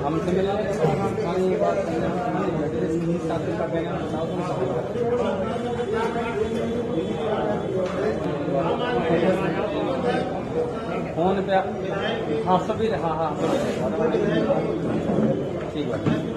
हमसे मिला ये बात का कहना बताओ फोन पे हाँ सभी हाँ हाँ ठीक है।